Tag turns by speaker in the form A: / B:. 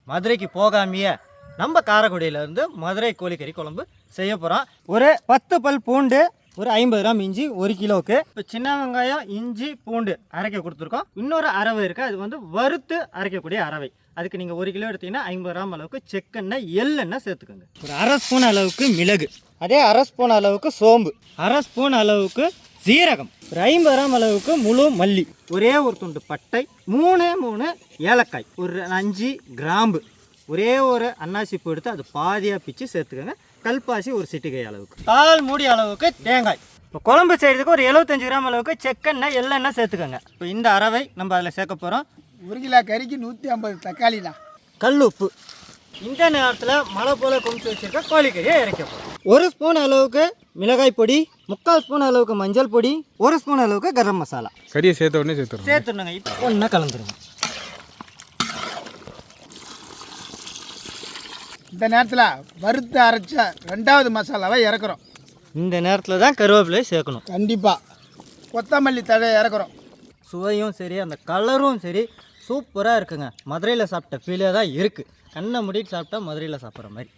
A: மதுரைக்கு போகாமையே நம்ம காரைக்குடியிலேருந்து மதுரை கோழிக்கறி குழம்பு செய்ய போகிறோம். ஒரு 10 பல் பூண்டு, ஒரு 50 கிராம் இஞ்சி, 1 கிலோவுக்கு. இப்போ சின்ன வெங்காயம், இஞ்சி, பூண்டு அரைக்க கொடுத்துருக்கோம். இன்னொரு அரவை இருக்குது, அது வந்து வறுத்து அரைக்கக்கூடிய அரவை. அதுக்கு நீங்கள் 1 கிலோ எடுத்தீங்கன்னா 50 கிராம் அளவுக்கு செக்கெண்ணெய், எள்ளெண்ணெய் சேர்த்துக்கோங்க. ஒரு அரை ஸ்பூன் அளவுக்கு மிளகு, அதே அரை ஸ்பூன் அளவுக்கு சோம்பு, அரை ஸ்பூன் அளவுக்கு சீரகம், ஒரு 50 கிராம் அளவுக்கு முழு மல்லி, ஒரே ஒரு துண்டு பட்டை, 3 ஏலக்காய், ஒரு 5 கிராம்பு, ஒரே ஒரு அன்னாசி பூ எடுத்து அது பாதியாக பிச்சு சேர்த்துக்கோங்க. கல்பாசி ஒரு சிட்டிகை அளவுக்கு, 1/4 மூடி அளவுக்கு தேங்காய். இப்போ குழம்பு செய்கிறதுக்கு ஒரு 75 கிராம் அளவுக்கு செக்கெண்ணெய், எள்ளெண்ணெய் சேர்த்துக்கோங்க. இப்போ இந்த அரவை நம்ம அதில் சேர்க்க போகிறோம்.
B: 1 கிலோ கறிக்கு 150 தக்காளி தான்.
A: கல் உப்பு. இந்த நேரத்தில் மழை போல் குமிச்சு வச்சுருக்க கோழிக்கறியை இறக்க போகிறோம். 1 ஸ்பூன் அளவுக்கு மிளகாய் பொடி, 3/4 ஸ்பூன் அளவுக்கு மஞ்சள் பொடி, 1 ஸ்பூன் அளவுக்கு கரம் மசாலா
C: கறியை சேர்த்த உடனே
A: சேர்த்துருங்க. இப்போ ஒன்றா கலந்துருங்க.
B: இந்த நேரத்தில் வறுத்து அரைச்ச 2வது மசாலாவை இறக்குறோம்.
A: இந்த நேரத்தில் தான் கருவேப்பிலையை சேர்க்கணும்.
B: கண்டிப்பாக கொத்தமல்லி தழை இறக்குறோம்.
A: சுவையும் சரி, அந்த கலரும் சரி, சூப்பராக இருக்குங்க. மதுரையில் சாப்பிட்ட ஃபீலே தான் இருக்குது. கண்ணை மூடிட்டு சாப்பிட்டா மதுரையில் சாப்பிட்ற மாதிரி.